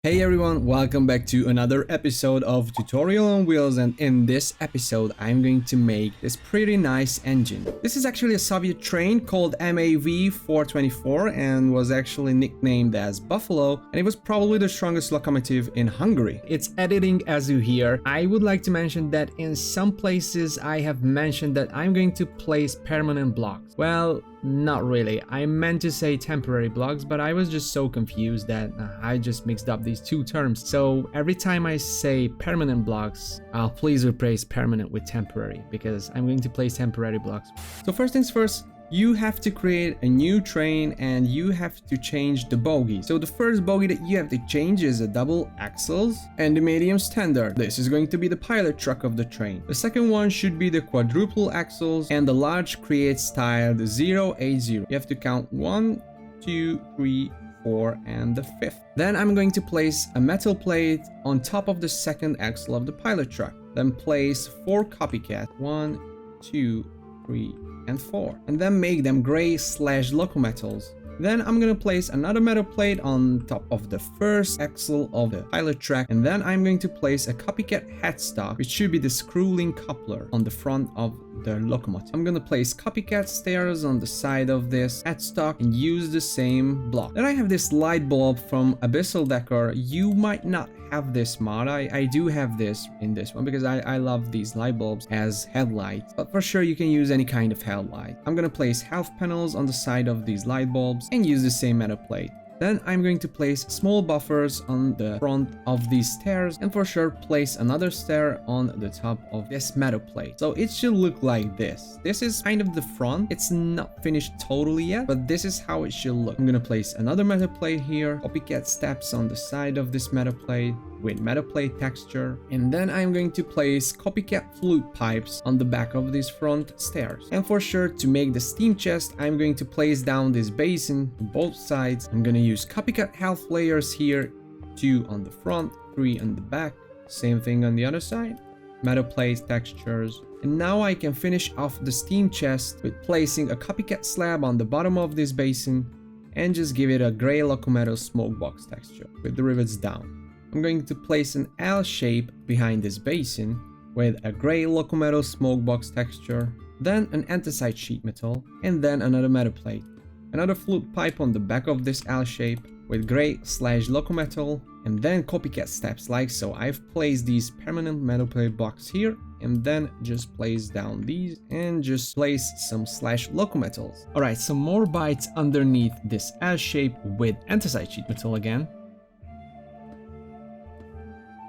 Hey everyone, welcome back to another episode of Tutorial on Wheels, and in this episode I'm going to make this pretty nice engine. This is actually a Soviet train called MAV 424 and was actually nicknamed as Buffalo, and it was probably the strongest locomotive in Hungary. It's editing as you hear. I would like to mention that in some places I have mentioned that I'm going to place permanent blocks. Well, not really. I meant to say temporary blocks, but I was just so confused that I just mixed up these two terms. So every time I say permanent blocks, I'll please replace permanent with temporary because I'm going to place temporary blocks. So first things first, you have to create a new train and you have to change the bogie. So the first bogie that you have to change is a double axles and the medium standard. This is going to be the pilot truck of the train. The second one should be the quadruple axles and the large create style, the 080. You have to count 1, 2, 3, 4 and the fifth. Then I'm going to place a metal plate on top of the second axle of the pilot truck. Then place 4 copycat, 1, 2, 3, and 4, and then make them gray/locometals. Then I'm gonna place another metal plate on top of the first axle of the pilot track, and then I'm going to place a copycat headstock, which should be the screw-link coupler on the front of the locomotive. I'm gonna place copycat stairs on the side of this headstock and use the same block. Then I have this light bulb from Abyssal Decor. You might not have this mod. I do have this in this one because I love these light bulbs as headlights, but for sure you can use any kind of headlight. I'm gonna place half panels on the side of these light bulbs and use the same metal plate. Then I'm going to place small buffers on the front of these stairs and for sure place another stair on the top of this metal plate. So it should look like this. This is kind of the front. It's not finished totally yet, but this is how it should look. I'm gonna place another metal plate here, copycat steps on the side of this metal plate with metal plate texture, and then I'm going to place copycat flute pipes on the back of these front stairs. And for sure, to make the steam chest, I'm going to place down this basin on both sides. I'm gonna use copycat half layers here, 2 on the front, 3 on the back, same thing on the other side, metal plate textures. And now I can finish off the steam chest with placing a copycat slab on the bottom of this basin and just give it a gray locomotive smoke box texture with the rivets down. I'm going to place an L shape behind this basin with a gray locomotive smoke box texture, then an anthracite sheet metal, and then another metal plate. Another flute pipe on the back of this L shape with gray/locometal, and then copycat steps like so. I've placed these permanent metal plate blocks here, and then just place down these and just place some /locometals. Alright, some more bites underneath this L shape with anthracite sheet metal again.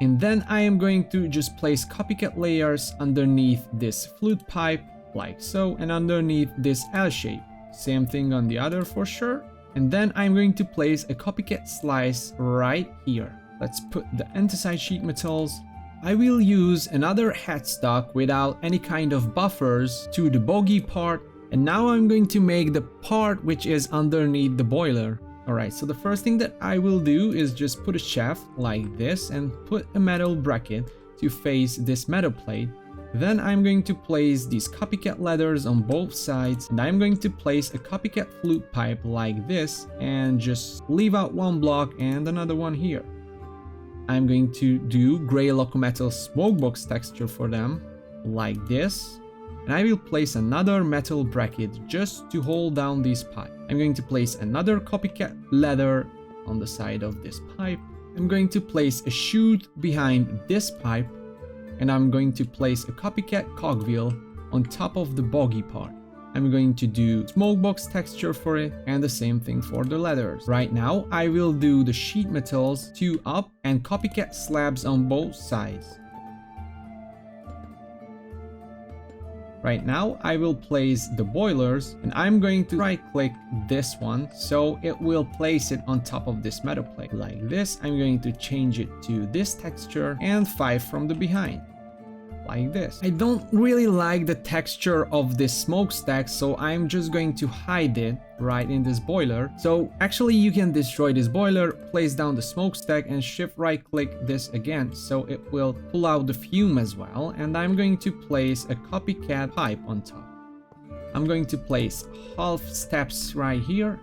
And then I am going to just place copycat layers underneath this flute pipe like so, and underneath this L shape. Same thing on the other for sure. And then I'm going to place a copycat slice right here. Let's put the anthracite sheet metals. I will use another headstock without any kind of buffers to the bogie part. And now I'm going to make the part which is underneath the boiler. Alright, so the first thing that I will do is just put a shaft like this and put a metal bracket to face this metal plate. Then I'm going to place these copycat ladders on both sides, and I'm going to place a copycat flute pipe like this and just leave out one block and another one here. I'm going to do gray locometal smoke box texture for them like this. And I will place another metal bracket just to hold down this pipe. I'm going to place another copycat ladder on the side of this pipe. I'm going to place a chute behind this pipe, and I'm going to place a copycat cogwheel on top of the bogie part. I'm going to do smoke box texture for it and the same thing for the ladders. Right now I will do the sheet metals 2 up and copycat slabs on both sides. Right now I will place the boilers, and I'm going to right click this one so it will place it on top of this metal plate like this. I'm going to change it to this texture and 5 from the behind like this. I don't really like the texture of this smokestack, so I'm just going to hide it right in this boiler. So actually you can destroy this boiler, place down the smokestack and shift right click this again so it will pull out the fume as well. And I'm going to place a copycat pipe on top. I'm going to place half steps right here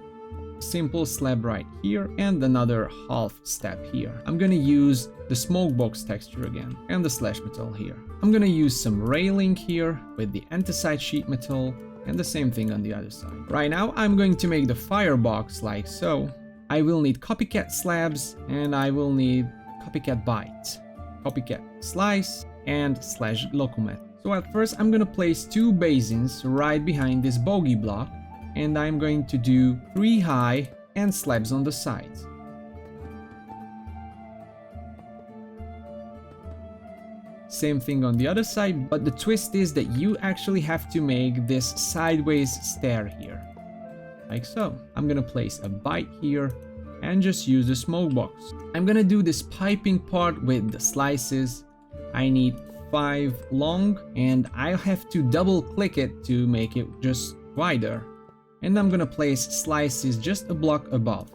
simple slab right here and another half step here. I'm gonna use the smokebox texture again and the slash metal here. I'm gonna use some railing here with the anthracite sheet metal and the same thing on the other side. Right now I'm going to make the firebox like so. I will need copycat slabs and I will need copycat bites, copycat slice and slash locomotive. So at first I'm gonna place 2 basins right behind this bogey block and I'm going to do 3 high and slabs on the sides. Same thing on the other side, but the twist is that you actually have to make this sideways stair here. Like so. I'm gonna place a bite here and just use the smoke box. I'm gonna do this piping part with the slices. I need 5 long and I'll have to double click it to make it just wider. And I'm gonna place slices just a block above.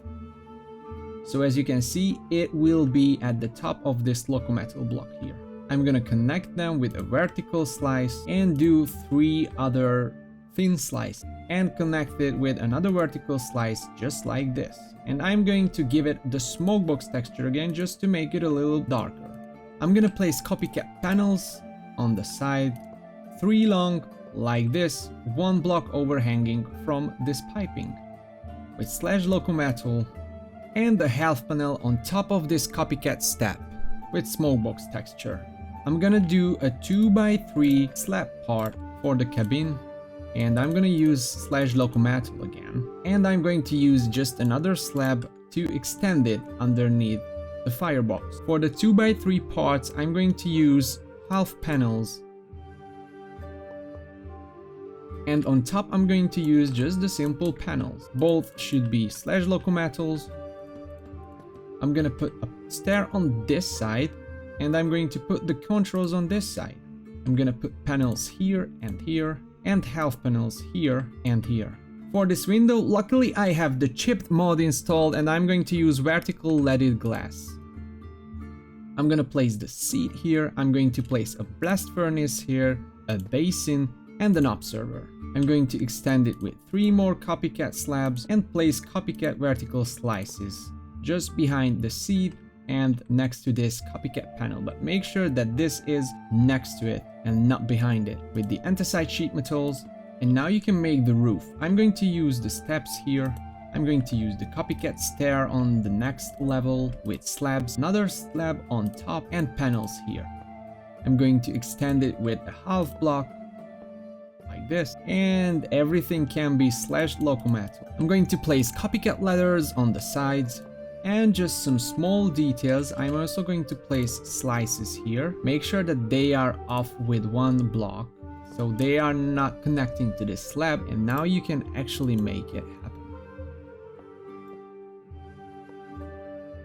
So as you can see, it will be at the top of this locomotive block here. I'm gonna connect them with a vertical slice and do 3 other thin slices and connect it with another vertical slice just like this. And I'm going to give it the smokebox texture again just to make it a little darker. I'm gonna place copycat panels on the side, 3 long like this, 1 block overhanging from this piping with slash locomotive and the half panel on top of this copycat step with smokebox texture. I'm gonna do a 2x3 slab part for the cabin and I'm gonna use slash locomotive again, and I'm going to use just another slab to extend it underneath the firebox. For the 2x3 parts I'm going to use half panels, and on top I'm going to use just the simple panels. Both should be slash locomotives. I'm gonna put a stair on this side and I'm going to put the controls on this side. I'm gonna put panels here and half panels here and here. For this window, luckily I have the chipped mod installed and I'm going to use vertical leaded glass. I'm gonna place the seat here, I'm going to place a blast furnace here, a basin and an observer. I'm going to extend it with 3 more copycat slabs and place copycat vertical slices just behind the seat and next to this copycat panel, but make sure that this is next to it and not behind it with the anthracite sheet metals. And now you can make the roof. I'm going to use the steps here. I'm going to use the copycat stair on the next level with slabs, another slab on top and panels here. I'm going to extend it with a half block like this, and everything can be slash locomotive. I'm going to place copycat ladders on the sides and just some small details. I'm also going to place slices here. Make sure that they are off with 1 block so they are not connecting to this slab, and now you can actually make it happen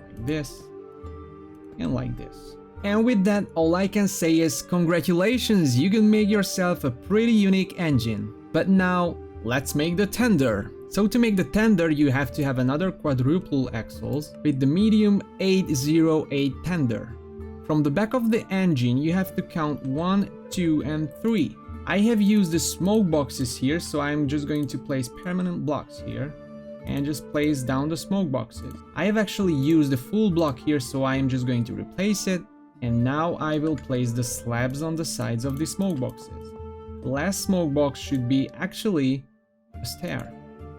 like this and like this. And with that, all I can say is congratulations, you can make yourself a pretty unique engine. But now let's make the tender. So to make the tender, you have to have another quadruple axles with the medium 808 tender. From the back of the engine, you have to count 1, 2 and 3. I have used the smoke boxes here, so I'm just going to place permanent blocks here and just place down the smoke boxes. I have actually used the full block here, so I am just going to replace it, and now I will place the slabs on the sides of the smoke boxes. The last smoke box should be actually a stair.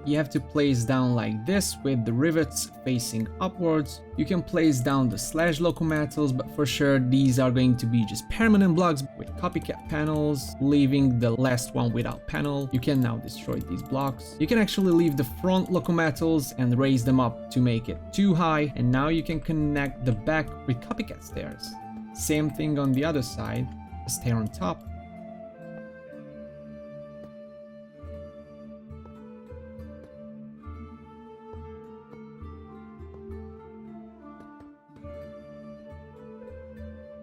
You have to place down like this with the rivets facing upwards. You can place down the slash locomotives, but for sure these are going to be just permanent blocks with copycat panels, leaving the last one without panel. You can now destroy these blocks. You can actually leave the front locomotives and raise them up to make it too high, and now you can connect the back with copycat stairs. Same thing on the other side, a stair on top.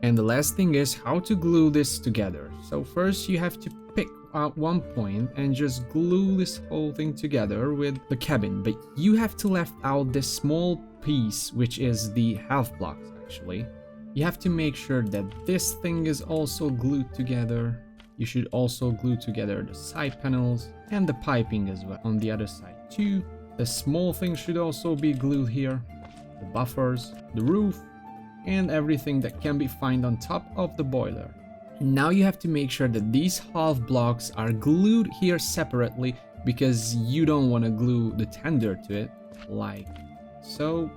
And the last thing is how to glue this together. So first you have to pick out one point and just glue this whole thing together with the cabin. But you have to left out this small piece, which is the half blocks actually. You have to make sure that this thing is also glued together. You should also glue together the side panels and the piping as well on the other side too. The small things should also be glued here. The buffers, the roof, and everything that can be found on top of the boiler. Now you have to make sure that these half blocks are glued here separately because you don't want to glue the tender to it, like so.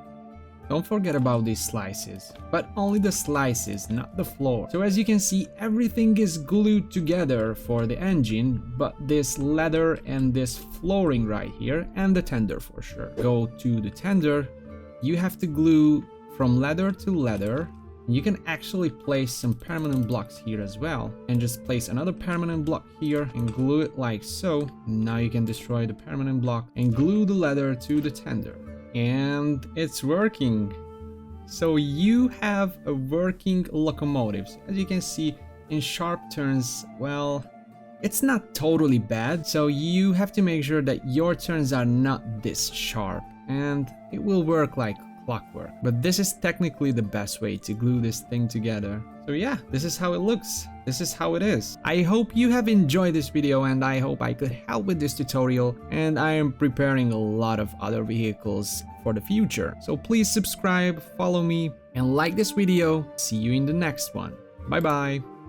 Don't forget about these slices, but only the slices, not the floor. So as you can see, everything is glued together for the engine, but this leather and this flooring right here, and the tender for sure. Go to the tender, you have to glue from leather to leather. You can actually place some permanent blocks here as well, and just place another permanent block here and glue it like so. Now you can destroy the permanent block and glue the leather to the tender. And it's working. So you have a working locomotive. As you can see, in sharp turns, well, it's not totally bad. So you have to make sure that your turns are not this sharp, and it will work like clockwork. But this is technically the best way to glue this thing together. So yeah, this is how it looks. This is how it is. I hope you have enjoyed this video, and I hope I could help with this tutorial, and I am preparing a lot of other vehicles for the future. So please subscribe, follow me, and like this video. See you in the next one. Bye bye.